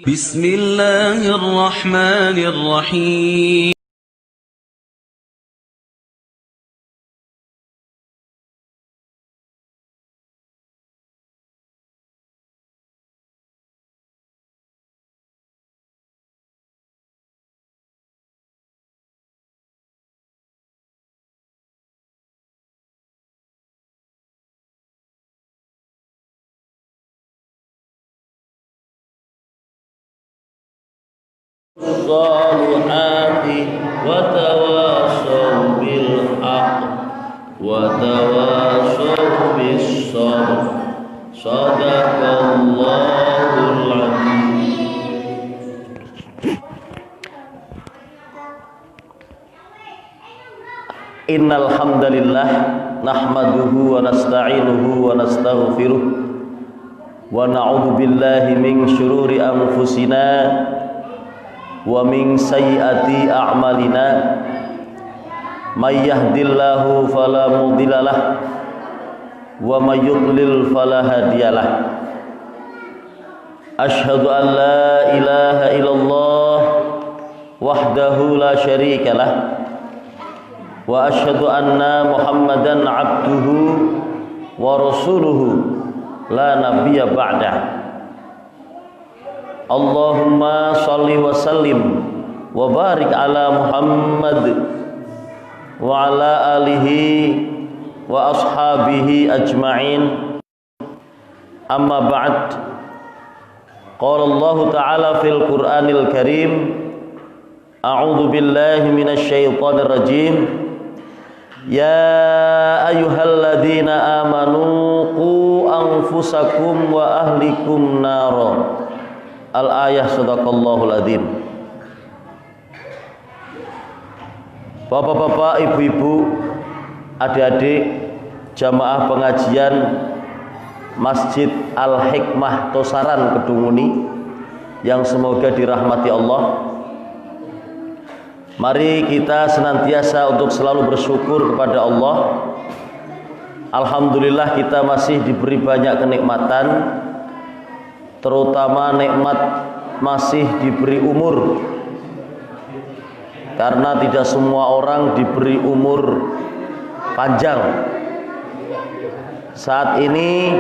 Bismillahirrahmanirrahim. Salihati wa tawasaw bil haqq wa tawasaw bis sabr. Shadaqallahul azim. Innal hamdalillah nahmaduhu wa nasta'inuhu wa nastaghfiruh wa na'udzu billahi min syururi anfusina wa min sayyiati a'malina may yahdillahu fala mudhillalah wa may yudlil fala hadiyalah. Asyhadu an la ilaha illallah wahdahu la syarikalah wa asyhadu anna muhammadan abduhu wa rasuluhu la nabiyya ba'dah. Allahumma shalli wa sallim wa barik ala Muhammad wa ala alihi wa ashabihi ajma'in. Amma ba'd. Qala Allah ta'ala fil Qur'anil Karim, a'udzu billahi minasy syaithanir rajim. Ya ayyuhalladzina amanu qu anfusakum wa ahlikum nara. Al-ayah. Sadaqallahul azim. Bapak-bapak, ibu-ibu, adik-adik jamaah pengajian Masjid Al-Hikmah Tosaran Kedunguni yang semoga dirahmati Allah. Mari kita senantiasa untuk selalu bersyukur kepada Allah. Alhamdulillah kita masih diberi banyak kenikmatan, terutama nikmat masih diberi umur, karena tidak semua orang diberi umur panjang. Saat ini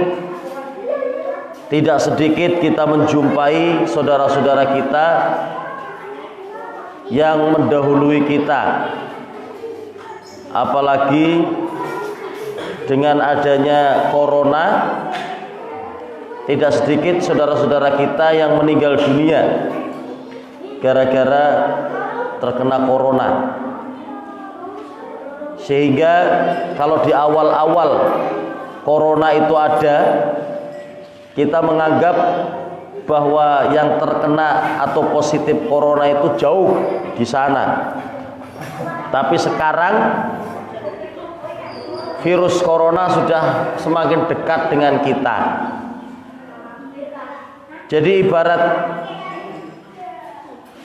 tidak sedikit kita menjumpai saudara-saudara kita yang mendahului kita, apalagi dengan adanya corona. Tidak sedikit saudara-saudara kita yang meninggal dunia gara-gara terkena corona. Sehingga kalau di awal-awal corona itu ada, kita menganggap bahwa yang terkena atau positif corona itu jauh di sana. Tapi sekarang virus corona sudah semakin dekat dengan kita. Jadi ibarat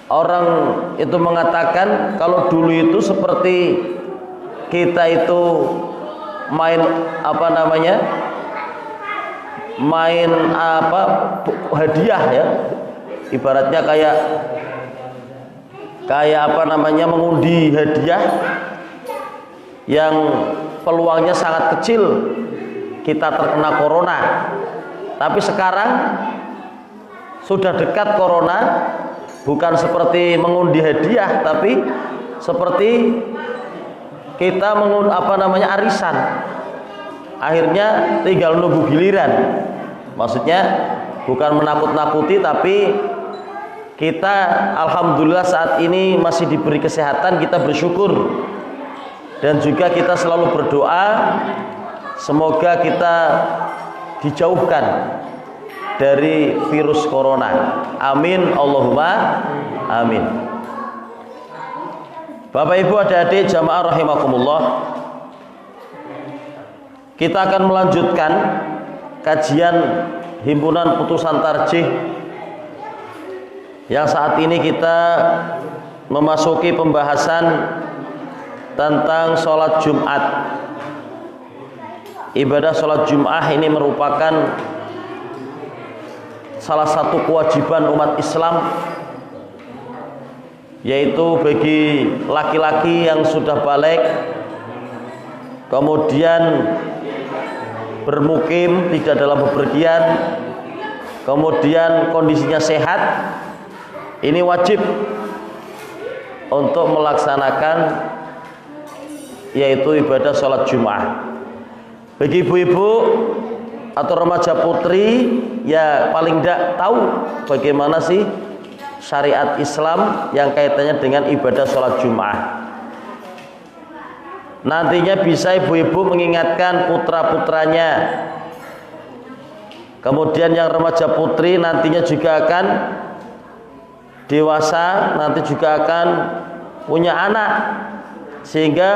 orang itu mengatakan kalau dulu itu seperti kita itu main hadiah ya, ibaratnya kayak mengundi hadiah yang peluangnya sangat kecil kita terkena corona. Tapi sekarang sudah dekat corona, bukan seperti mengundi hadiah, tapi seperti kita arisan. Akhirnya tinggal nunggu giliran. Maksudnya bukan menakut-nakuti, tapi kita alhamdulillah saat ini masih diberi kesehatan, kita bersyukur. Dan juga kita selalu berdoa semoga kita dijauhkan dari virus corona. Amin Allahumma amin. Bapak Ibu, adik-adik jamaah rahimakumullah, kita akan melanjutkan kajian Himpunan Putusan Tarjih yang saat ini kita memasuki pembahasan tentang sholat Jumat. Ibadah sholat Jumat ini merupakan salah satu kewajiban umat Islam, yaitu bagi laki-laki yang sudah balik kemudian bermukim tidak dalam bepergian, kemudian kondisinya sehat, ini wajib untuk melaksanakan yaitu ibadah sholat Jum'ah. Bagi ibu-ibu atau remaja putri ya paling tidak tahu bagaimana sih syariat Islam yang kaitannya dengan ibadah sholat Jum'ah. Nantinya bisa ibu-ibu mengingatkan putra-putranya. Kemudian yang remaja putri nantinya juga akan dewasa, nanti juga akan punya anak, sehingga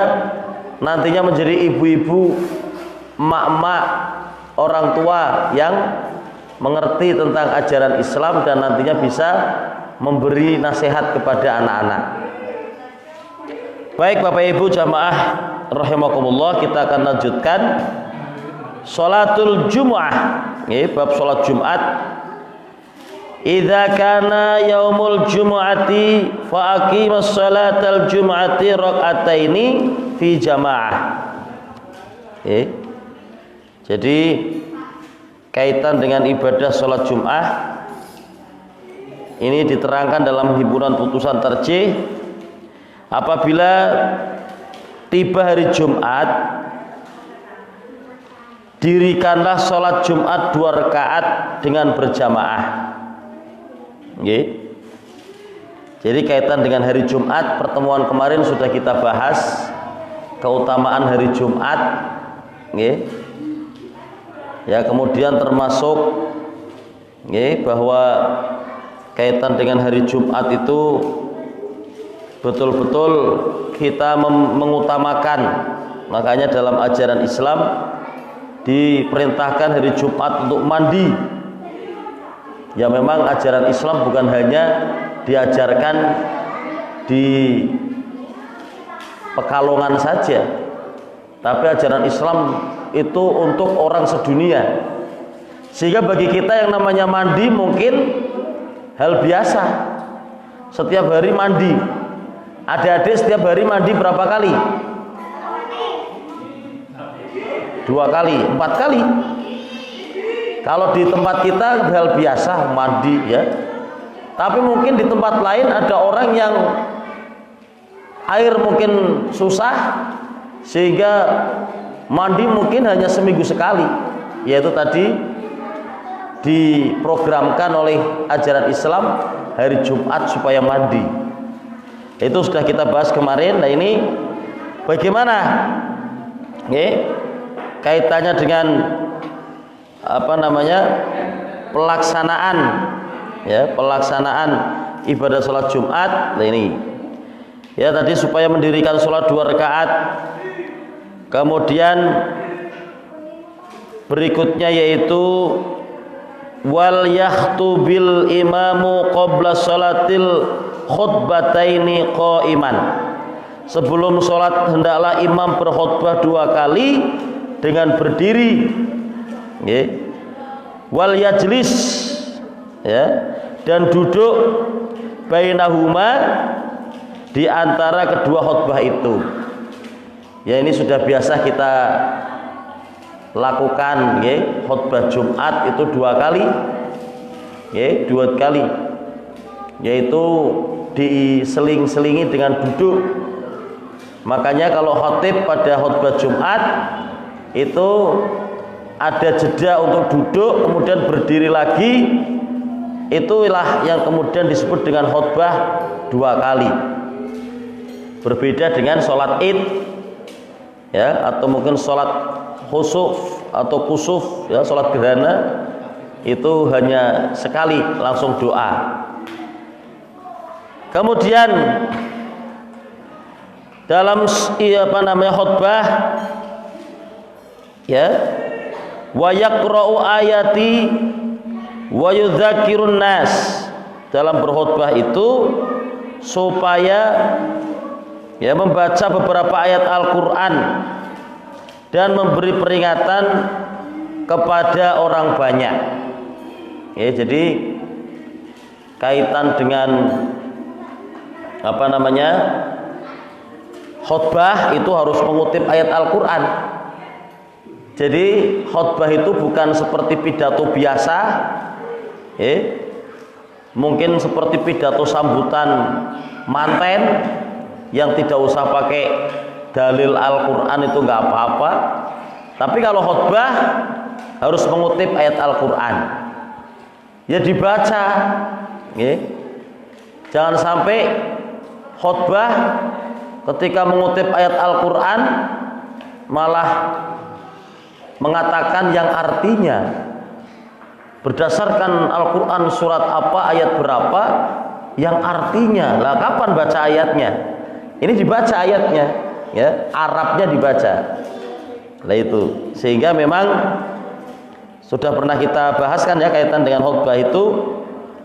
nantinya menjadi ibu-ibu, emak-emak, orang tua yang mengerti tentang ajaran Islam dan nantinya bisa memberi nasihat kepada anak-anak. Baik Bapak Ibu jamaah rahimakumullah, kita akan lanjutkan sholatul Jum'ah. Bab sholat Jumat. Idza kana yaumul jum'ati fa aqimus sholatal jum'ati raka'ataini fi jamaah. Jadi kaitan dengan ibadah sholat Jum'ah ini diterangkan dalam himpunan putusan tarjih. Apabila tiba hari Jumat, dirikanlah sholat Jumat 2 rakaat dengan berjamaah. Jadi kaitan dengan hari Jumat, pertemuan kemarin sudah kita bahas keutamaan hari Jumat. Ya, kemudian termasuk bahwa kaitan dengan hari Jumat itu betul-betul kita mengutamakan. Makanya dalam ajaran Islam diperintahkan hari Jumat untuk mandi. Ya memang ajaran Islam bukan hanya diajarkan di Pekalongan saja, tapi ajaran Islam itu untuk orang sedunia. Sehingga bagi kita yang namanya mandi mungkin hal biasa. Setiap hari mandi. Adik-adik setiap hari mandi berapa kali? 2 kali, 4 kali. Kalau di tempat kita hal biasa mandi ya. Tapi mungkin di tempat lain ada orang yang air mungkin susah sehingga mandi mungkin hanya seminggu sekali. Yaitu tadi diprogramkan oleh ajaran Islam hari Jumat supaya mandi. Itu sudah kita bahas kemarin. Nah ini bagaimana kaitannya dengan pelaksanaan pelaksanaan ibadah sholat Jumat. Nah ini ya tadi supaya mendirikan sholat 2 rakaat. Kemudian berikutnya yaitu wal yaktubil imamu qabla sholatil khutbataini qaiman. Sebelum sholat hendaklah imam berkhutbah 2 kali dengan berdiri. Wal yajlis dan duduk bainahuma di antara kedua khutbah itu. Ya ini sudah biasa kita lakukan khutbah Jumat itu 2 kali. 2 kali. Yaitu diseling-selingi dengan duduk. Makanya kalau khotib pada khutbah Jumat itu ada jeda untuk duduk kemudian berdiri lagi. Itulah yang kemudian disebut dengan khutbah 2 kali. Berbeda dengan sholat Id atau mungkin sholat khusuf atau kusuf sholat gerhana itu hanya sekali langsung doa. Kemudian dalam khutbah wa yaqra'u ayati wa yudzakirun nas. Dalam berkhutbah itu supaya membaca beberapa ayat Al-Qur'an dan memberi peringatan kepada orang banyak. Ya, jadi kaitan dengan khutbah itu harus mengutip ayat Al-Quran. Jadi khutbah itu bukan seperti pidato biasa, mungkin seperti pidato sambutan manten yang tidak usah pakai dalil Al-Quran, itu nggak apa-apa. Tapi kalau khutbah harus mengutip ayat Al-Quran, ya dibaca. Jangan sampai khutbah ketika mengutip ayat Al-Quran malah mengatakan yang artinya berdasarkan Al-Quran surat apa, ayat berapa, yang artinya lah kapan baca ayatnya? Ini dibaca ayatnya, ya, Arabnya dibaca. Nah itu, sehingga memang sudah pernah kita bahaskan ya kaitan dengan khutbah itu,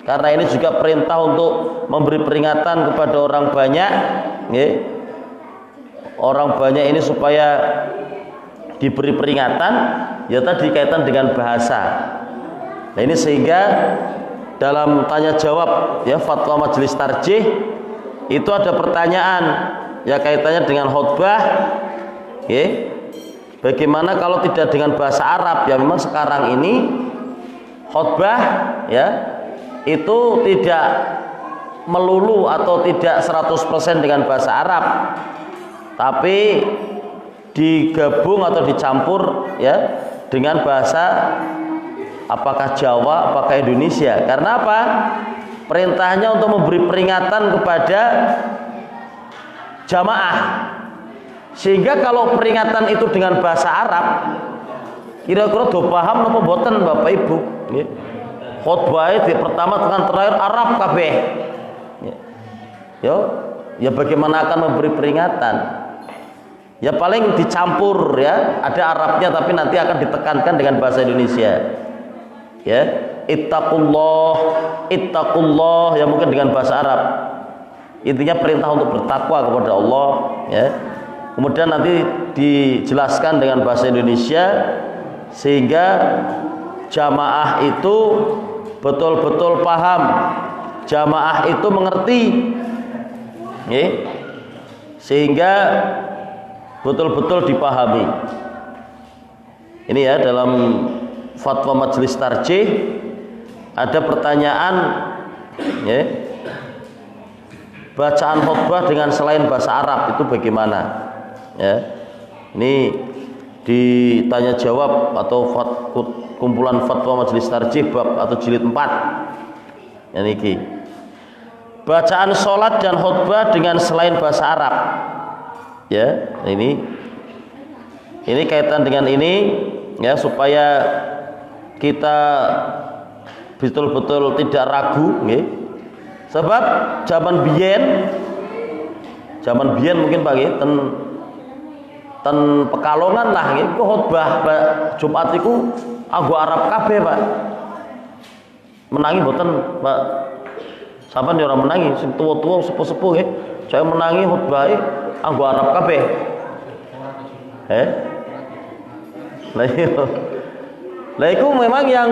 karena ini juga perintah untuk memberi peringatan kepada orang banyak, ya. Orang banyak ini supaya diberi peringatan, ya tadi kaitan dengan bahasa. Nah ini sehingga dalam tanya jawab ya fatwa majelis tarjih itu ada pertanyaan ya kaitannya dengan khutbah, ya. Bagaimana kalau tidak dengan bahasa Arab? Ya memang sekarang ini khutbah ya itu tidak melulu atau tidak 100% dengan bahasa Arab, tapi digabung atau dicampur ya dengan bahasa apakah Jawa, apakah Indonesia. Karena apa? Perintahnya untuk memberi peringatan kepada jamaah. Sehingga kalau peringatan itu dengan bahasa Arab, kira-kira do paham napa mboten Bapak Ibu? Nggih. Khutbah di pertama dengan terakhir Arab kabeh. Ya bagaimana akan memberi peringatan? Ya paling dicampur ya, ada Arabnya tapi nanti akan ditekankan dengan bahasa Indonesia. Ya, ittaqullah ya mungkin dengan bahasa Arab. Intinya perintah untuk bertakwa kepada Allah, ya. Kemudian nanti dijelaskan dengan bahasa Indonesia sehingga jamaah itu betul-betul paham, jamaah itu mengerti, ya. Sehingga betul-betul dipahami. Ini ya dalam fatwa majelis tarjih ada pertanyaan, ya, bacaan khutbah dengan selain bahasa Arab itu bagaimana? Ya, ini ditanya jawab atau kumpulan fatwa majelis tarjih bab atau jilid 4. Ini bacaan sholat dan khutbah dengan selain bahasa Arab. Ya, ini kaitan dengan ini ya supaya kita betul-betul tidak ragu, nggih. Sebab zaman biyen mungkin Pak nggih ten Pekalongan lah nggih khutbah Jumat iku anggo Arab kabeh, Pak. Menangi mboten, Pak? Sampeyan ora menangi, sing tuwa-tuwa sepuh-sepuh nggih. Saya menangi khutbahe anggo Arab kabeh. Lah itu memang yang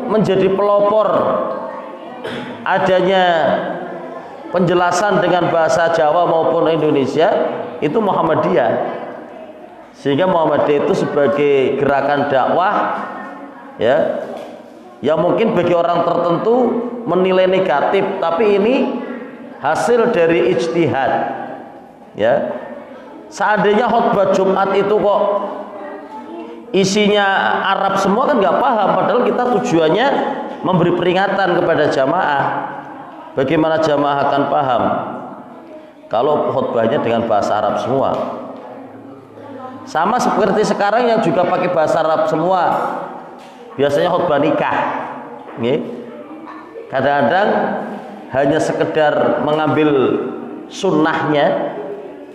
menjadi pelopor adanya penjelasan dengan bahasa Jawa maupun Indonesia itu Muhammadiyah. Sehingga Muhammadiyah itu sebagai gerakan dakwah ya yang mungkin bagi orang tertentu menilai negatif, tapi ini hasil dari ijtihad. Ya. Seandainya khutbah Jumat itu kok isinya Arab semua kan nggak paham, padahal kita tujuannya memberi peringatan kepada jamaah. Bagaimana jamaah akan paham kalau khutbahnya dengan bahasa Arab semua? Sama seperti sekarang yang juga pakai bahasa Arab semua. Biasanya khutbah nikah, kadang-kadang hanya sekedar mengambil sunnahnya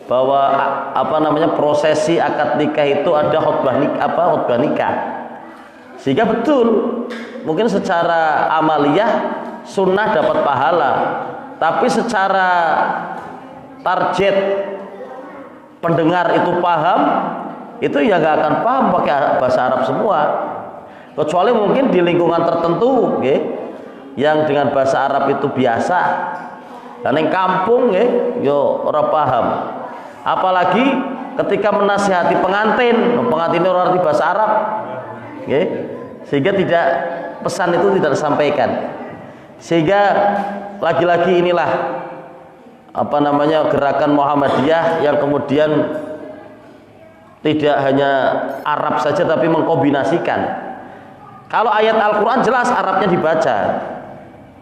bahwa prosesi akad nikah itu ada khutbah nikah. Sehingga betul mungkin secara amaliyah sunnah dapat pahala, tapi secara target pendengar itu paham, itu ya nggak akan paham pakai bahasa Arab semua, kecuali mungkin di lingkungan tertentu, yang dengan bahasa Arab itu biasa, dan yang kampung yo ora paham. Apalagi ketika menasihati pengantin orang di bahasa Arab, sehingga tidak, pesan itu tidak disampaikan. Sehingga lagi-lagi inilah gerakan Muhammadiyah yang kemudian tidak hanya Arab saja tapi mengkombinasikan. Kalau ayat Al-Quran jelas Arabnya dibaca,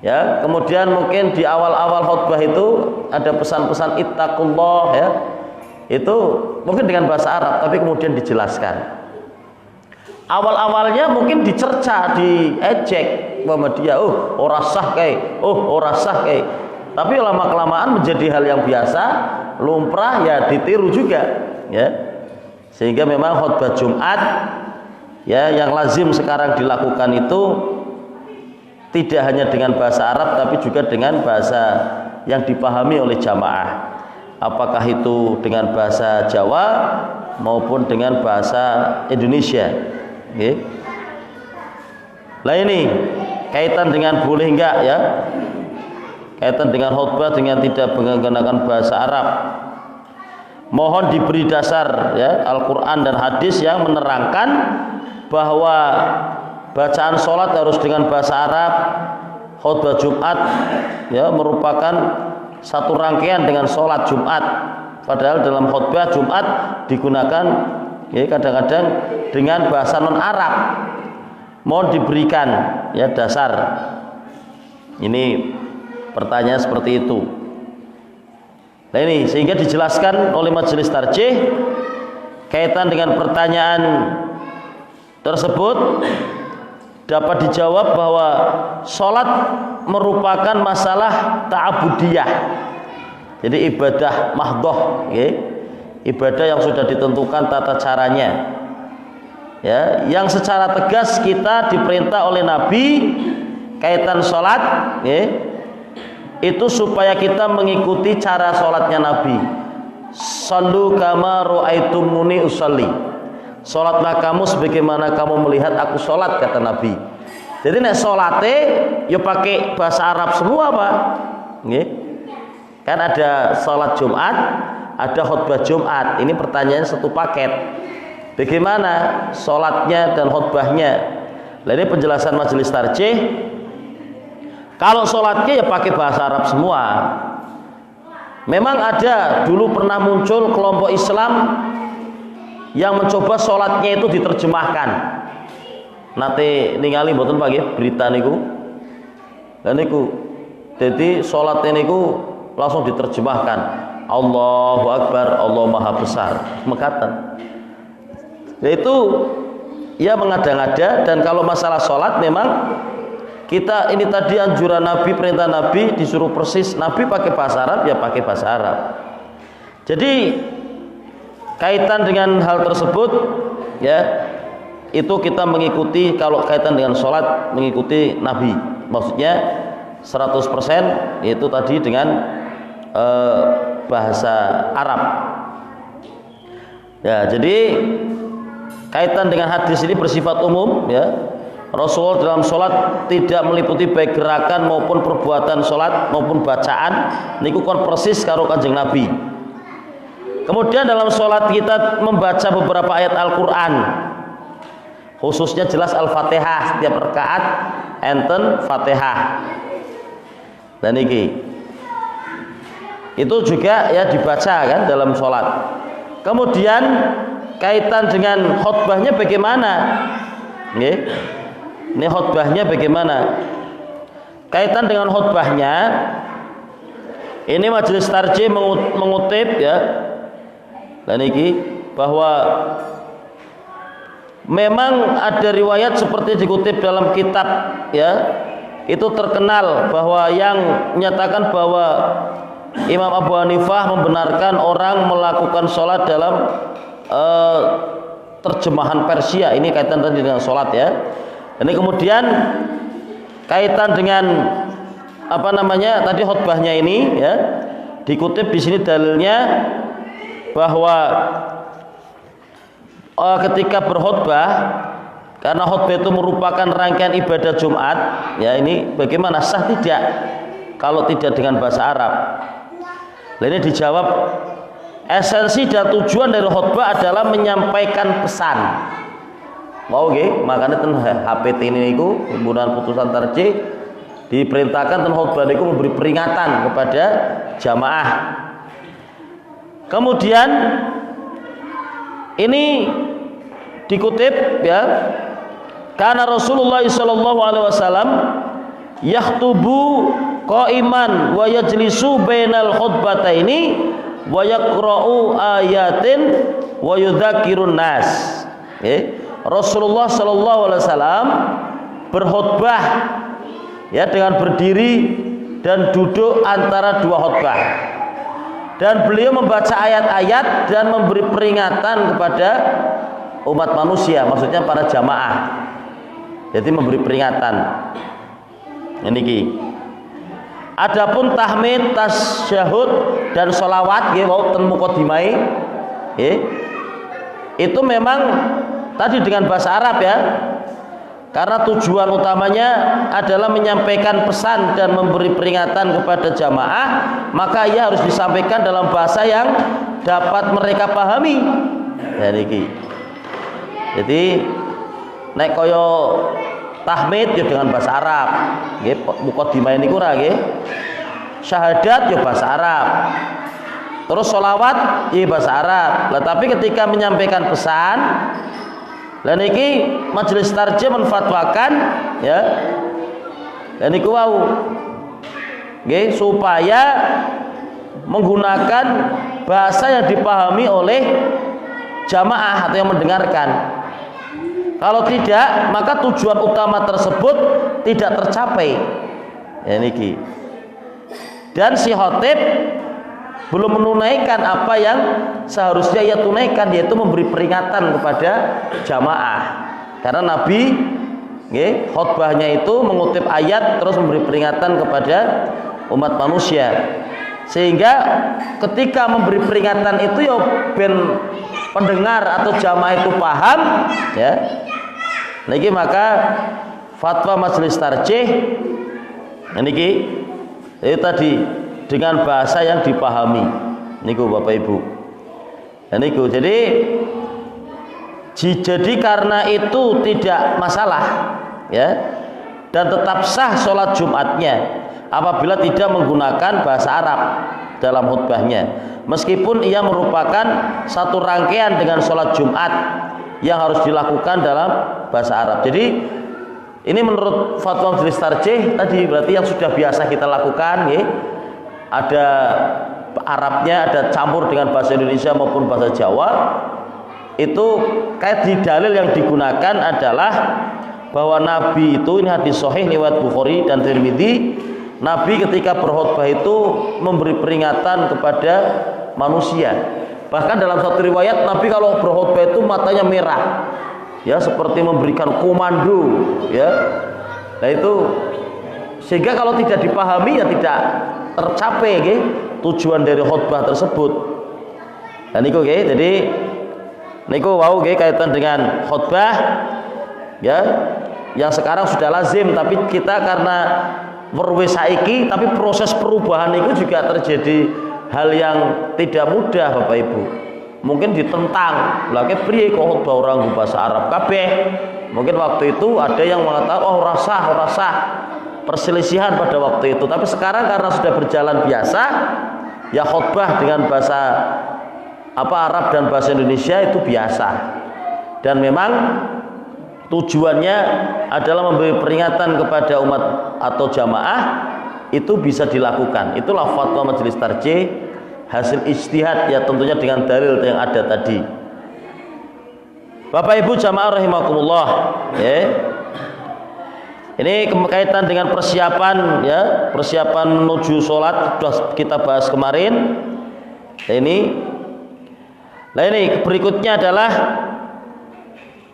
ya. Kemudian mungkin di awal-awal khutbah itu ada pesan-pesan ittaqullah, ya. Itu mungkin dengan bahasa Arab tapi kemudian dijelaskan. Awal-awalnya mungkin dicerca, diejek Muhammadiyah, ora sah kayak. Tapi lama-kelamaan menjadi hal yang biasa, lumrah, ya ditiru juga, ya. Sehingga memang khutbah Jumat, ya, yang lazim sekarang dilakukan itu tidak hanya dengan bahasa Arab tapi juga dengan bahasa yang dipahami oleh jamaah. Apakah itu dengan bahasa Jawa maupun dengan bahasa Indonesia. Okay. Nah ini kaitan dengan boleh enggak, ya, kaitan dengan khutbah dengan tidak menggunakan bahasa Arab. Mohon diberi dasar, ya, Al-Quran dan hadis yang menerangkan bahwa bacaan sholat harus dengan bahasa Arab. Khutbah Jumat, ya, merupakan satu rangkaian dengan sholat Jumat. Padahal dalam khutbah Jumat digunakan, ya, kadang-kadang dengan bahasa non Arab. Mohon diberikan, ya, dasar. Ini pertanyaan seperti itu. Nah ini sehingga dijelaskan oleh majelis tarjih kaitan dengan pertanyaan tersebut dapat dijawab bahwa sholat merupakan masalah ta'abudiyah, jadi ibadah mahdhah, ya, ibadah yang sudah ditentukan tata caranya, ya, yang secara tegas kita diperintah oleh Nabi kaitan sholat, ya, itu supaya kita mengikuti cara sholatnya Nabi. Sallu kama ra'aitumuni usalli. Sholatlah kamu sebagaimana kamu melihat aku sholat, kata Nabi. Jadi nek sholatnya ya pakai bahasa Arab semua, Pak. Nggih. Kan ada sholat Jumat, ada khutbah Jumat. Ini pertanyaannya satu paket. Bagaimana sholatnya dan khutbahnya? Nah ini penjelasan majelis tarjih. Kalau sholatnya ya pakai bahasa Arab semua. Memang ada dulu pernah muncul kelompok Islam yang mencoba sholatnya itu diterjemahkan. Nanti ningali mboten Pak nggih berita niku. Lah niku jadi sholatnya niku langsung diterjemahkan. Allahu Akbar, Allah Maha Besar. Mekaten. Itu ya mengada-ngada, dan kalau masalah sholat memang kita ini tadi anjuran Nabi, perintah Nabi, disuruh persis Nabi pakai bahasa Arab, ya pakai bahasa Arab. Jadi kaitan dengan hal tersebut, ya, itu kita mengikuti, kalau kaitan dengan sholat mengikuti Nabi, maksudnya 100% yaitu tadi dengan bahasa Arab. Ya, jadi kaitan dengan hadis ini bersifat umum, ya. Rasulullah dalam sholat tidak meliputi baik gerakan maupun perbuatan sholat maupun bacaan, niku kon persis karo Kanjeng Nabi. Kemudian dalam sholat kita membaca beberapa ayat Al-Quran, khususnya jelas Al-Fatihah, setiap rakaat enten Fatihah. Dan iki itu juga ya dibaca kan dalam sholat. Kemudian kaitan dengan khutbahnya bagaimana? Nggih. Ini khutbahnya bagaimana? Kaitan dengan khutbahnya, ini majelis tarjih mengutip, ya, dan ini bahwa memang ada riwayat seperti dikutip dalam kitab, ya, itu terkenal bahwa yang menyatakan bahwa Imam Abu Hanifah membenarkan orang melakukan sholat dalam terjemahan Persia. Ini kaitan tadi dengan sholat, ya. Ini kemudian kaitan dengan tadi khutbahnya ini, ya, dikutip di sini dalilnya bahwa ketika berkhutbah karena khutbah itu merupakan rangkaian ibadah Jumat, ya ini bagaimana, sah tidak kalau tidak dengan bahasa Arab? Nah, ini dijawab, esensi dan tujuan dari khutbah adalah menyampaikan pesan. Mau nggih, makanya ten HPT ini niku pembunuhan putusan tarjih diperintahkan ten khutbah niku memberi peringatan kepada jamaah. Kemudian ini dikutip, ya, karena Rasulullah sallallahu alaihi wasallam yakhtubu qa'iman wa yajlisu bainal khutbataini wa yaqra'u ayatin wa yudzakirun nas. Rasulullah sallallahu alaihi wasallam berkhutbah, ya, dengan berdiri dan duduk antara dua khutbah, dan beliau membaca ayat-ayat dan memberi peringatan kepada umat manusia, maksudnya para jamaah. Jadi memberi peringatan. Ini ki. Adapun tahmid, tasyahud dan sholawat, nggih wau ten muqaddimai, itu memang tadi dengan bahasa Arab, ya. Karena tujuan utamanya adalah menyampaikan pesan dan memberi peringatan kepada jamaah, maka ia harus disampaikan dalam bahasa yang dapat mereka pahami. Ya niki. Jadi nek kaya tahmid ya dengan bahasa Arab, nggih, muqaddimah niku ora nggih. Syahadat ya bahasa Arab. Terus sholawat ya bahasa Arab. Lah tapi ketika menyampaikan pesan, lah niki majelis tarjih menfatwakan, ya. Lah niku wau nggih supaya menggunakan bahasa yang dipahami oleh jamaah atau yang mendengarkan. Kalau tidak, maka tujuan utama tersebut tidak tercapai. Ya niki. Dan si khatib belum menunaikan apa yang seharusnya ia tunaikan, yaitu memberi peringatan kepada jamaah. Karena Nabi, nggih, khutbahnya itu mengutip ayat terus memberi peringatan kepada umat manusia. Sehingga ketika memberi peringatan itu ya ben pendengar atau jamaah itu paham, ya. Niki maka fatwa majelis tarjih niki itu tadi dengan bahasa yang dipahami. Niku Bapak Ibu. Niku jadi karena itu tidak masalah, ya, dan tetap sah sholat Jumatnya apabila tidak menggunakan bahasa Arab dalam khutbahnya, meskipun ia merupakan satu rangkaian dengan sholat Jumat yang harus dilakukan dalam bahasa Arab. Jadi ini menurut fatwa majelis tarjih tadi berarti yang sudah biasa kita lakukan, ya. Ada Arabnya, ada campur dengan bahasa Indonesia maupun bahasa Jawa. Itu kayak di dalil yang digunakan adalah bahwa Nabi itu, ini hadis sahih lewat Bukhari dan Tirmidzi, Nabi ketika berkhutbah itu memberi peringatan kepada manusia. Bahkan dalam satu riwayat Nabi kalau berkhutbah itu matanya merah, ya, seperti memberikan komando, ya. Nah itu sehingga kalau tidak dipahami ya tidak tercapai, ya, tujuan dari khutbah tersebut. Dan niku, ya, jadi niku wau, ya, kaitan dengan khutbah, ya, yang sekarang sudah lazim, tapi kita karena werwis saiki, tapi proses perubahan itu juga terjadi hal yang tidak mudah, Bapak Ibu. Mungkin ditentang, lagi priye kok khutbah orang bahasa Arab kabeh. Mungkin waktu itu ada yang mengatakan oh rasah, perselisihan pada waktu itu. Tapi sekarang karena sudah berjalan biasa, ya khutbah dengan bahasa Arab dan bahasa Indonesia itu biasa. Dan memang tujuannya adalah memberi peringatan kepada umat atau jamaah, itu bisa dilakukan. Itulah fatwa majelis tarjih, hasil ijtihad, ya, tentunya dengan dalil yang ada tadi. Bapak Ibu jamaah rahimakumullah, ya. Ini kaitan dengan persiapan, ya, persiapan menuju sholat sudah kita bahas kemarin. Nah ini berikutnya adalah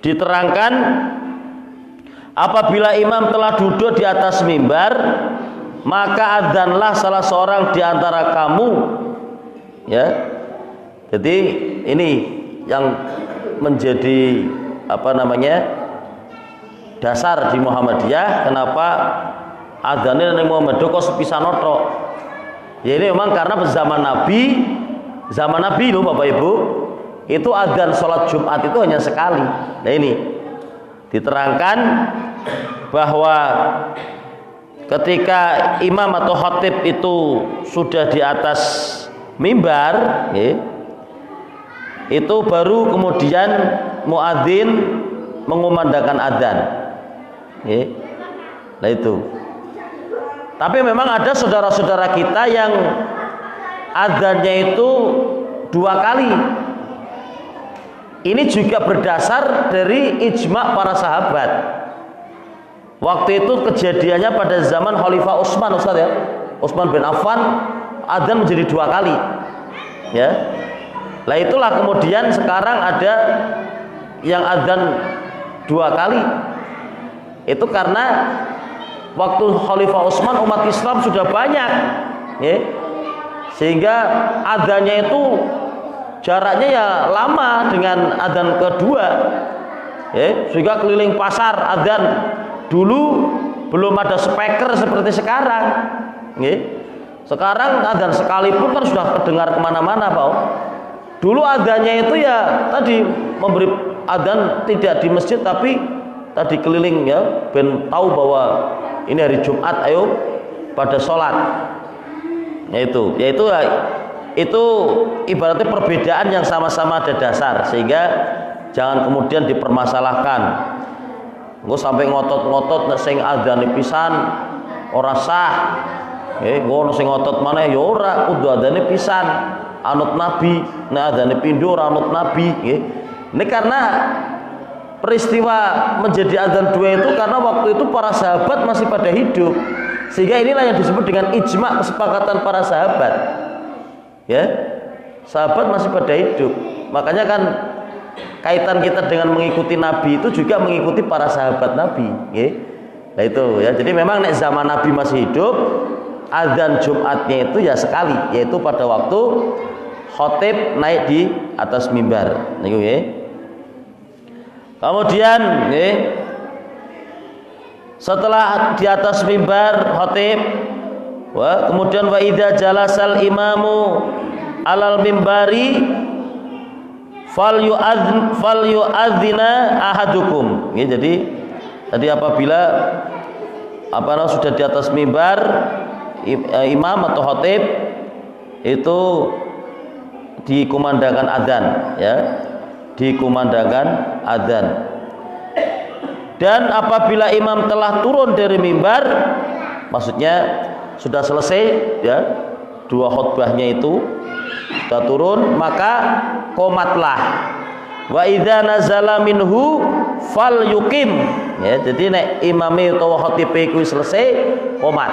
diterangkan apabila imam telah duduk di atas mimbar, maka adzanlah salah seorang di antara kamu, ya. Jadi ini yang menjadi dasar di Muhammadiyah kenapa adzane ning Muhammadiyah kok sepisan tok. Ya ini memang karena zaman Nabi loh Bapak Ibu, itu adzan sholat Jumat itu hanya sekali. Nah ini diterangkan bahwa ketika imam atau khatib itu sudah di atas mimbar, itu baru kemudian muadzin mengumandangkan adzan. Nah itu. Tapi memang ada saudara-saudara kita yang adzannya itu 2 kali. Ini juga berdasar dari ijma' para sahabat. Waktu itu kejadiannya pada zaman Khalifah Utsman, Ustaz ya. Utsman bin Affan adzan menjadi 2 kali. Ya. Lah itulah kemudian sekarang ada yang adzan 2 kali. Itu karena waktu Khalifah Utsman umat Islam sudah banyak, ya. Sehingga adzannya itu jaraknya ya lama dengan adzan kedua, ya. Sehingga keliling pasar adzan. Dulu belum ada speaker seperti sekarang, ya. Sekarang adzan sekalipun kan sudah terdengar kemana-mana, Pak. Dulu adzannya itu ya tadi memberi adzan tidak di masjid tapi tadi keliling, ya, ben tahu bahwa ini hari Jumat, ayo pada sholat. Yaitu itu ibaratnya perbedaan yang sama-sama ada dasar, sehingga jangan kemudian dipermasalahkan. Engko sampai ngotot-ngotot nek sing adzane pisan ora sah. Ngono sing ngotot maneh ya ora, kudu adzane pisan anut Nabi, nek adzane pindho ora anut Nabi, nggih. Ini karena peristiwa menjadi adzan 2 itu karena waktu itu para sahabat masih pada hidup, sehingga inilah yang disebut dengan ijma' kesepakatan para sahabat, ya. Sahabat masih pada hidup, makanya kan kaitan kita dengan mengikuti Nabi itu juga mengikuti para sahabat Nabi, ya. Nah itu ya, jadi memang nek zaman Nabi masih hidup adzan Jumatnya itu ya sekali, yaitu pada waktu khatib naik di atas mimbar, niku ya. Kemudian setelah di atas mimbar khatib, kemudian wa idza jalasal imamu alal mimbari fal yu'adzina ahadukum. Jadi tadi apabila sudah di atas mimbar imam atau khatib itu dikumandangkan adzan, ya. Dikumandangkan adzan. Dan apabila imam telah turun dari mimbar, maksudnya sudah selesai, ya, 2 khutbahnya itu sudah turun, maka qomatlah. Wa idza nazala minhu fal yuqim, ya. Jadi nek imame utawa khatibe iku selesai, qomat.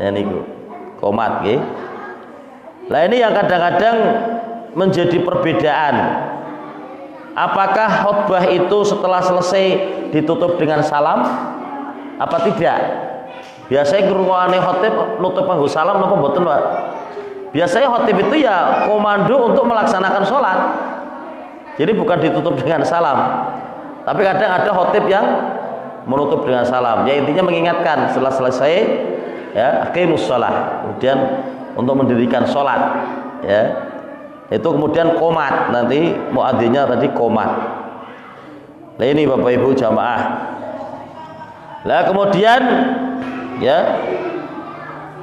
Ya niku. Qomat nggih. Lah ini yang kadang-kadang menjadi perbedaan. Apakah khutbah itu setelah selesai ditutup dengan salam apa tidak? Biasanya ngrungokane khatib nutup nganggo salam napa mboten, Pak? Biasanya khatib itu ya komando untuk melaksanakan sholat. Jadi bukan ditutup dengan salam. Tapi kadang ada khatib yang menutup dengan salam. Ya intinya mengingatkan setelah selesai, ya, aqimus shalah. Kemudian untuk mendirikan sholat, ya. Itu kemudian qomat, nanti muadzinnya tadi qomat. Nah ini Bapak Ibu jamaah. Lah kemudian, ya,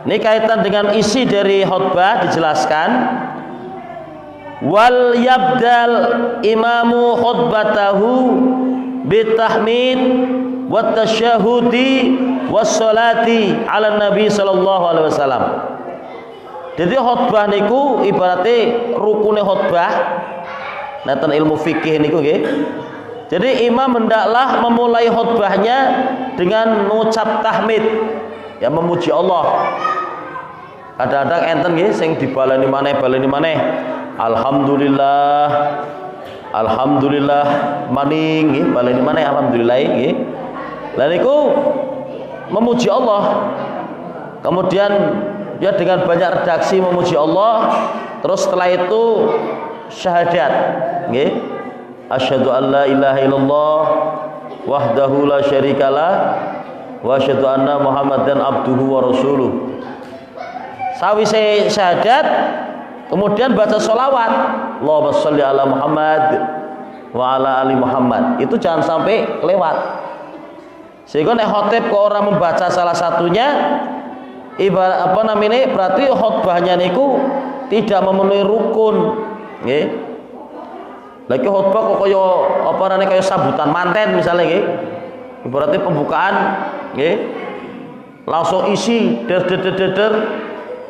ini kaitan dengan isi dari khutbah dijelaskan. Wal yabdal imamu khutbatahu bitahmid wat tasyahudi was salati ala nabi sallallahu alaihi wasallam. Jadi khutbah niku ibaratnya rukune khutbah. Neten ilmu fikih niku nggih. Jadi imam hendaklah memulai khutbahnya dengan mengucap tahmid, ya, memuji Allah. Kadang-kadang enten nggih sing dibaleni maneh alhamdulillah. Alhamdulillah maning nggih, baleni maneh alhamdulillah nggih. Lah niku memuji Allah. Kemudian ya dengan banyak redaksi memuji Allah, terus setelah itu syahadat, nggih. Asyhadu an la ilaha illallah wahdahu la syarikalah wa asyhadu anna Muhammadan abduhu wa rasuluh. Sawise syahadat kemudian baca sholawat, Allahumma sholli ala Muhammad wa ala ali Muhammad. Itu jangan sampai lewat. Sehingga nek khotib kok orang membaca salah satunya, ibarat apa namanya, berarti khutbahnya niku tidak memenuhi rukun, nggih. Lagi khutbah kok kaya apa namanya, kaya sambutan manten misalnya, nggih. Ibaratnya pembukaan, nggih. Langsung isi der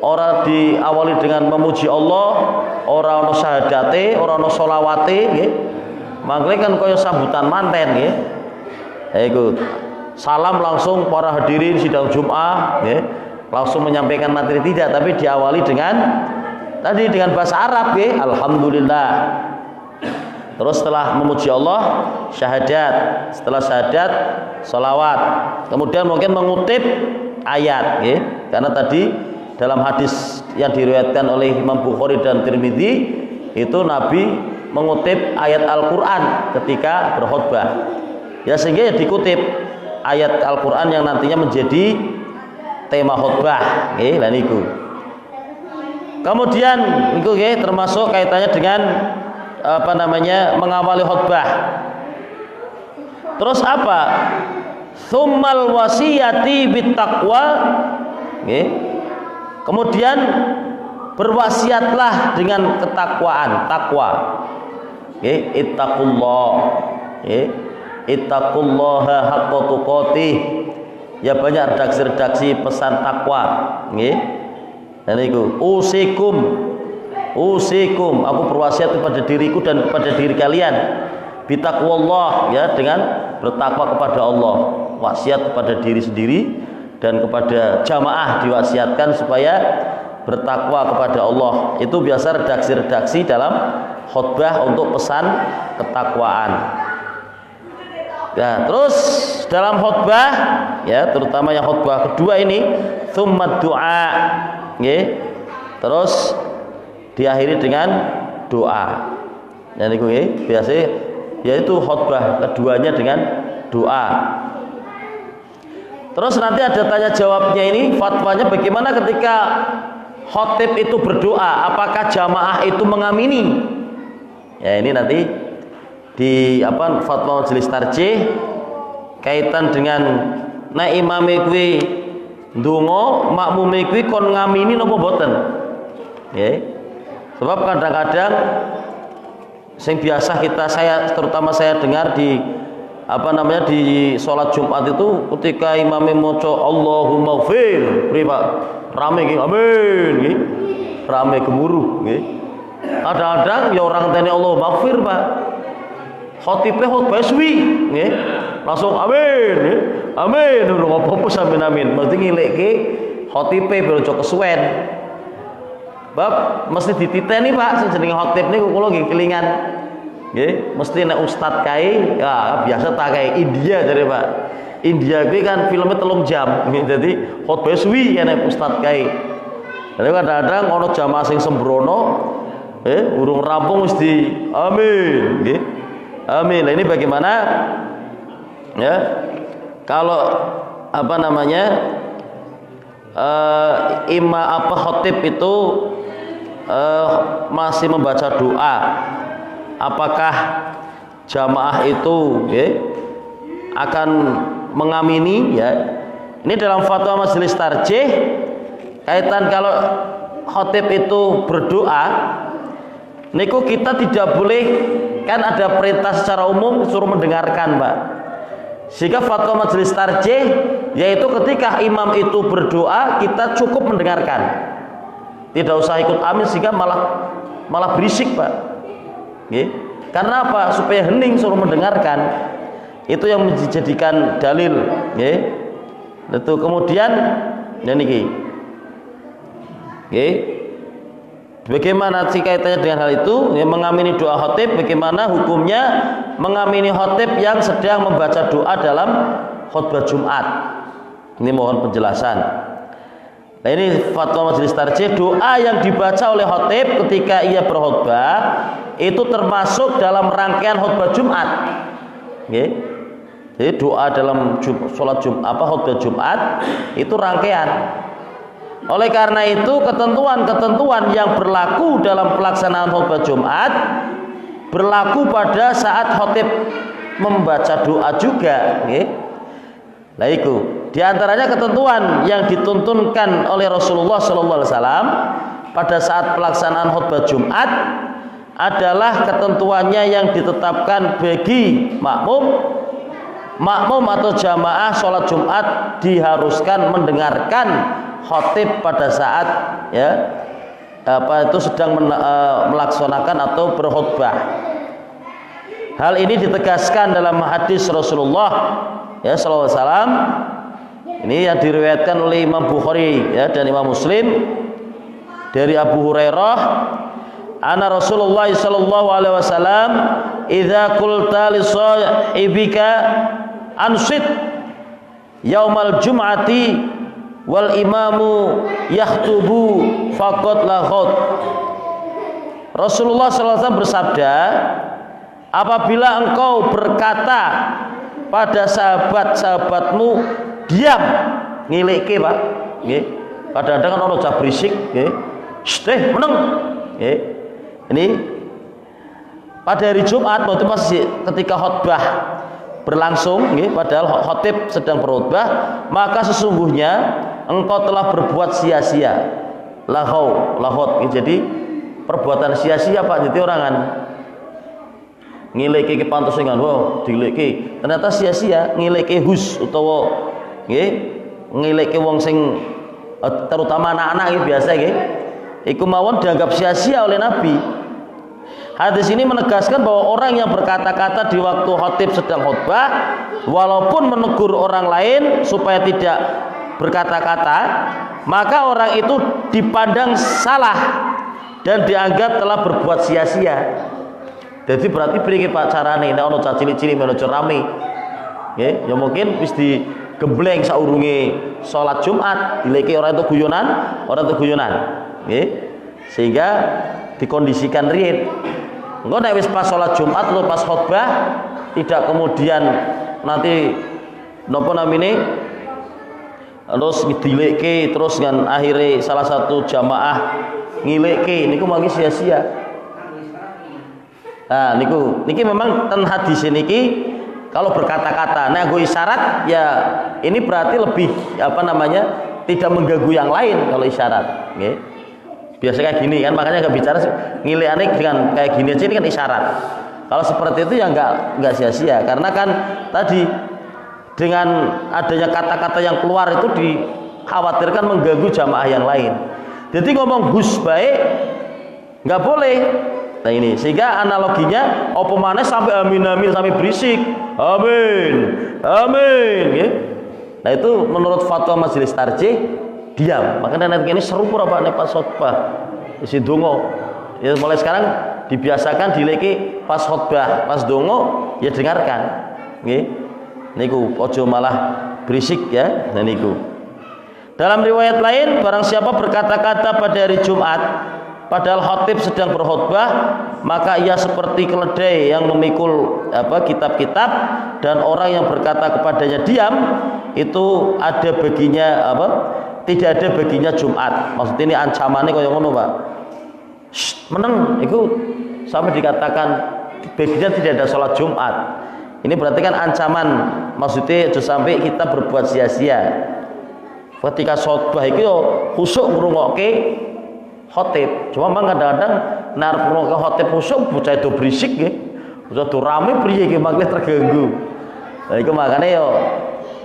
ora diawali dengan memuji Allah, ora ono syahadate, ora ono sholawate, nggih. Mangke kan kaya sambutan manten, nggih. Iku salam langsung para hadirin sidang Jumat, nggih. Langsung menyampaikan materi tidak, tapi diawali dengan tadi dengan bahasa Arab, nggih. Alhamdulillah. Terus setelah memuji Allah, syahadat. Setelah syahadat, sholawat. Kemudian mungkin mengutip ayat, nggih. Karena tadi dalam hadis yang diriwayatkan oleh Imam Bukhari dan Tirmidzi itu Nabi mengutip ayat Al-Qur'an ketika berkhutbah. Ya sehingga ya dikutip ayat Al-Qur'an yang nantinya menjadi tema khutbah, nggih, lan niku. Kemudian niku nggih termasuk kaitannya dengan apa namanya, mengawali khutbah. Terus apa? Tsummal wasiyati bittaqwa, nggih. Kemudian berwasiatlah dengan ketakwaan, takwa. Nggih, ittaqullah. Nggih. Ittaqullaha haqqa tuqatih. Ya banyak redaksi-redaksi pesan takwa, nggih. Dan itu usikum, aku berwasiat kepada diriku dan kepada diri kalian bitaqwallah, ya, dengan bertakwa kepada Allah. Wasiat kepada diri sendiri dan kepada jamaah diwasiatkan supaya bertakwa kepada Allah. Itu biasa redaksi-redaksi dalam khutbah untuk pesan ketakwaan. Ya, terus dalam khutbah, ya, terutama yang khutbah kedua ini, tsumma du'a, nggih. Terus diakhiri dengan doa. Dan itu nggih, biasa yaitu khutbah keduanya dengan doa. Terus nanti ada tanya jawabnya ini, fatwanya bagaimana ketika khotib itu berdoa, apakah jamaah itu mengamini? Ya ini nanti di apa fatwa majelis tarjih kaitan dengan nek imame kuwi ndonga, makmume kuwi kon ngamini napa mboten? Nggih. Sebab kadang-kadang sing biasa terutama saya dengar di apa namanya di sholat Jumat itu ketika imamnya maca Allahumma ighfir, Pak, rame nggih, amin nggih. Rame gemuruh nggih. Kadang-kadang ya orang tene Allahumma ighfir, Pak. Khotibe khotbah suwi nggih. Langsung amin nggih. Amin ora apa-apa sampeyan amin. Mesti ngileke khotibe ben aja kesuwen. Bab mesti dititeni, Pak, sing jenenge khotib niku kula nggih kelingan. Nggih, mesti nek ustad kae, ya biasa tak kae India jare, Pak. India kuwi kan filmnya 3 jam. Jadi khotbah suwi nek ustad kae. Jadi kadang-kadang ana jamaah sing sembrono, urung rampung mesti amin, nggih. Amin. Nah, ini bagaimana? Ya. Kalau apa namanya? Khotib itu masih membaca doa, apakah jamaah itu akan mengamini, ya? Ini dalam fatwa majelis tarjih kaitan kalau khotib itu berdoa niku kita tidak boleh, kan ada perintah secara umum suruh mendengarkan, Pak. Sehingga fatwa majelis tarjih yaitu ketika imam itu berdoa kita cukup mendengarkan. Tidak usah ikut amin sehingga malah berisik, Pak. Nggih. Karena apa? Supaya hening suruh mendengarkan. Itu yang dijadikan dalil, nggih. Itu kemudian niki. Nggih. Bagaimana sih kaitannya dengan hal itu? Yang mengamini doa khotib, bagaimana hukumnya mengamini khotib yang sedang membaca doa dalam khutbah Jumat? Ini mohon penjelasan. Nah, ini fatwa majelis tarjih, doa yang dibaca oleh khotib ketika ia berkhutbah itu termasuk dalam rangkaian khutbah Jumat. Nggih. Jadi doa dalam sholat khutbah Jumat itu rangkaian. Oleh karena itu ketentuan-ketentuan yang berlaku dalam pelaksanaan khutbah Jumat berlaku pada saat khotib membaca doa juga. Nah itu diantaranya ketentuan yang dituntunkan oleh Rasulullah SAW pada saat pelaksanaan khutbah Jumat adalah ketentuannya yang ditetapkan bagi makmum atau jamaah sholat Jumat diharuskan mendengarkan khotib pada saat sedang melaksanakan atau berkhutbah. Hal ini ditegaskan dalam hadis Rasulullah sallallahu alaihi wasallam. Ini yang diriwayatkan oleh Imam Bukhari dan Imam Muslim dari Abu Hurairah, anna Rasulullah sallallahu alaihi wasallam idza qulta li sahibika ansit yaumal jum'ati wal imamu yakhtubu faqad laghut. Rasulullah sallallahu alaihi wasallam bersabda, apabila engkau berkata pada sahabat-sahabatmu diam, ngilike Pak, nggih. Kadang-kadang kan ono cah berisik, nggih. Meneng. Nggih. Ini pada hari Jumat waktu masih ketika khutbah berlangsung, nggih, padahal khotib sedang berkhutbah, maka sesungguhnya engkau telah berbuat sia-sia. Lahot. Jadi perbuatan sia-sia Pak, jadi orangan ngileke ke pantes dengan dileke ternyata sia-sia, ngileke hus utawa nggih ngileke wong sing terutama anak-anak iki biasa nggih iku mawon dianggap sia-sia oleh Nabi. Hadis ini menegaskan bahwa orang yang berkata-kata di waktu khotib sedang khutbah walaupun menegur orang lain supaya tidak berkata-kata, maka orang itu dipandang salah dan dianggap telah berbuat sia-sia. Jadi berarti beri Pak carane nek ana cah cilik-cilik menuju rame. Nggih, ya mungkin wis digembleng saurunge salat Jumat, dileke ora entuk guyonan, nggih. Sehingga dikondisikan riyen. Engko nek wis pas salat Jumat atau pas khutbah tidak kemudian nanti napa namine terus dileke terus kan akhirnya salah satu jamaah ngileke niku mangke sia-sia. Nah, niki memang ten hadis niki kalau berkata-kata, nah gue isyarat ya ini berarti lebih tidak mengganggu yang lain kalau isyarat. Okay. Biasa kayak gini kan, makanya nggak bicara ngiliane dengan kayak gini aja, ini kan isyarat. Kalau seperti itu ya nggak sia-sia karena kan tadi dengan adanya kata-kata yang keluar itu dikhawatirkan mengganggu jamaah yang lain. Jadi ngomong hus baik nggak boleh. Nah ini sehingga analoginya apa maneh sampai amin sampai berisik amin ya. Nah itu menurut fatwa majelis tarjih diam. Makanya nanti ini seru pura Pak pas khutbah isi dongo ya mulai sekarang dibiasakan dileki pas khutbah pas dongo ya dengarkan nggih niku ojo malah berisik ya. Dan niku dalam riwayat lain barang siapa berkata-kata pada hari Jumat padahal khotib sedang berkhutbah maka ia seperti keledai yang memikul kitab-kitab dan orang yang berkata kepadanya diam itu ada baginya tidak ada baginya Jumat. Maksudnya ini ancamannya kaya ngono Pak. Meneng itu sampai dikatakan baginya tidak ada sholat Jumat. Ini berarti kan ancaman, maksudnya sampai kita berbuat sia-sia. Ketika khutbah itu khusuk ngrungokke khotib. Cuma memang kadang-kadang nar ngrungokke khotib khusuk bocah itu berisik nggih. Bocah itu rame priye nggih maklih terganggu. Nah iku makane yo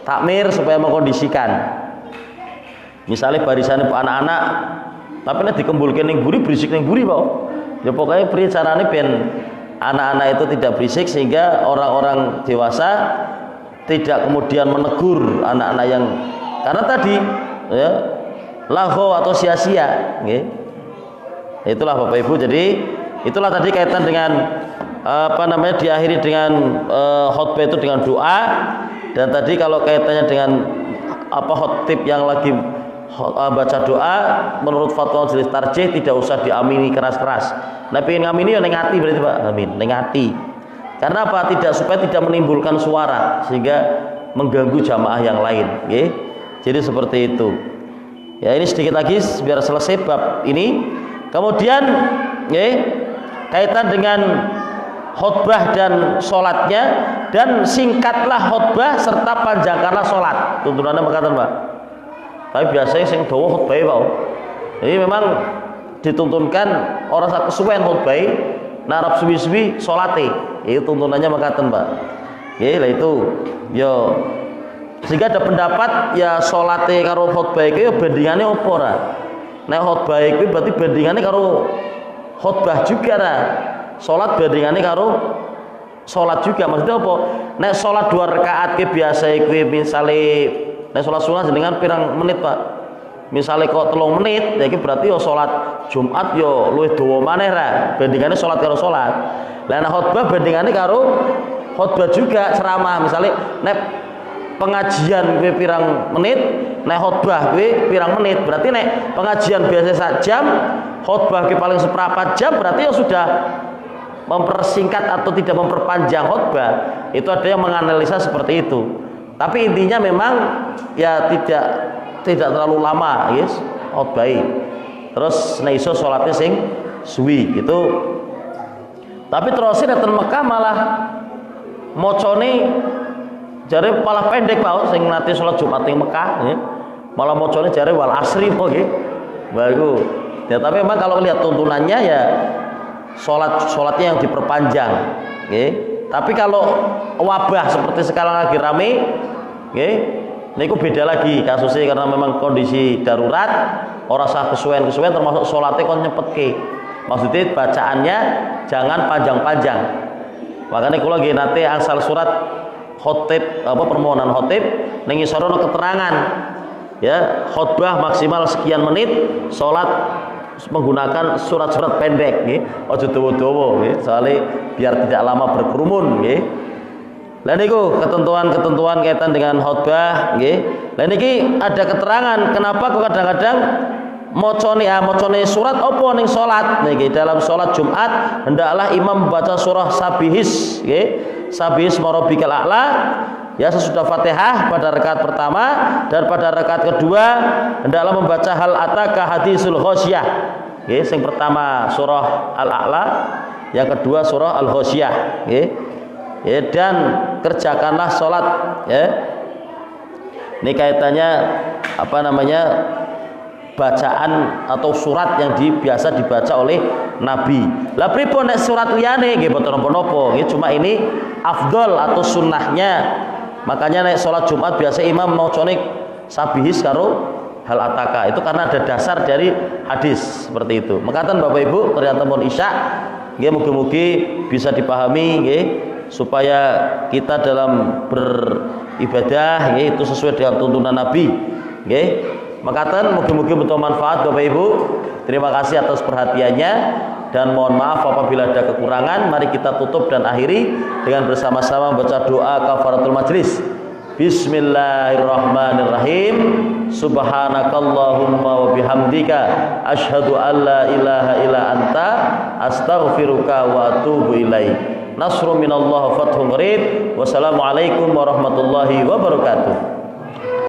takmir supaya mengkondisikan. Misalnya barisan anak-anak tapi nek dikumpulke ning mburi berisik ning mburi Pak. Ya pokoknya priye carane ben anak-anak itu tidak berisik sehingga orang-orang dewasa tidak kemudian menegur anak-anak yang karena tadi ya laho atau sia-sia nggih. Itulah Bapak Ibu. Jadi itulah tadi kaitan dengan diakhiri dengan khutbah itu dengan doa. Dan tadi kalau kaitannya dengan khotib yang lagi baca doa menurut fatwa majelis tarjih tidak usah diamini keras-keras. Nah pengen ngamini ya ning ati berarti Pak. Amin ning ati. Karena apa? Supaya tidak menimbulkan suara sehingga mengganggu jamaah yang lain, nggih. Jadi seperti itu. Ya, ini sedikit lagi biar selesai bab ini. Kemudian nggih, kaitan dengan khutbah dan sholatnya, dan singkatlah khutbah serta panjangkanlah sholat. Tuntunannya mengatakan Pak. Tapi biasanya sing dawa khutbah Pak. Jadi memang dituntunkan orang sak kesuwen khutbah, narap suwi-suwi sholate. Itu tuntunannya mengatakan Pak. Ya, itu yo. Sehingga ada pendapat ya sholate karo khutbah itu bandingannya apa ora? Nek khutbah itu berarti bandingannya karo khutbah juga lah. Sholat bandingannya karo sholat juga. Maksudnya apa? Nek sholat 2 rakaat ke biasa iku misale nek sholat sunat jenengan pirang menit Pak? Misale kok 3 menit, ya iki berarti yo sholat Jumat yo luwih dawa maneh ra bandingannya sholat karo sholat. Lah nek khutbah bandingannya karo khutbah juga ceramah. Misale nek pengajian kowe pirang menit, nek khutbah kowe pirang menit. Berarti nek pengajian biasa 1 jam, khutbah kowe paling seperempat jam, berarti ya sudah mempersingkat atau tidak memperpanjang khutbah. Itu ada yang menganalisa seperti itu. Tapi intinya memang ya tidak terlalu lama, yes, khutbah. Terus nek iso salate sing suwi gitu. Tapi terusin nek Mekah malah mocone jare malah pendek Pak sing nate salat Jumat ning Mekah, ya. Malah mocone jare wal asri kok nggih. Baru. Ya tapi memang kalau lihat tuntunannya ya sholatnya yang diperpanjang, okay. Tapi kalau wabah seperti sekarang lagi rame, okay, ini beda lagi kasusnya karena memang kondisi darurat, orang sah kesuwen termasuk sholatnya kon nyepetke. Maksudnya bacaannya jangan panjang-panjang. Makanya kalau lagi nanti asal surat khotib permohonan khotib ning isor ono keterangan ya khutbah maksimal sekian menit, sholat menggunakan surat-surat pendek nggih, aja dawa-dawa nggih, soalnya biar tidak lama berkerumun nggih. Lah niku ketentuan-ketentuan kaitan dengan khutbah nggih. Lah niki ada keterangan kenapa kok kadang-kadang macane surat apa ning salat niki. Dalam salat Jumat hendaklah imam membaca surah Sabihis nggih. Sabihis marobikal a'la ya sesudah Fatihah pada rakaat pertama, dan pada rakaat kedua hendaklah membaca hal ataka hadisul ghasyiyah. Nggih, sing pertama surah Al-A'la, yang kedua surah Al-Ghasyiyah, nggih. Ya, dan kerjakanlah salat ya. Ini kaitannya apa namanya? Bacaan atau surat yang biasa dibaca oleh Nabi. Lah pripun nek surat liyane nggih boten napa-napa, nggih cuma ini afdol atau sunnahnya. Makanya naik sholat Jumat biasa imam mau conik sabihis karo hal ataka. Itu karena ada dasar dari hadis seperti itu. Makatan Bapak Ibu ternyata mau isya, nggih mugi-mugi bisa dipahami nggih, supaya kita dalam beribadah nggih itu sesuai dengan tuntunan Nabi nggih. Makatan mugi-mugi betul manfaat Bapak Ibu. Terima kasih atas perhatiannya dan mohon maaf apabila ada kekurangan. Mari kita tutup dan akhiri dengan bersama-sama membaca doa kafaratul majlis. Bismillahirrahmanirrahim. Subhanakallahumma wa bihamdika asyhadu an la ilaha illa anta astaghfiruka wa atubu ilaik. Nasrun minallah wa fathun qarib. Wassalamualaikum warahmatullahi wabarakatuh.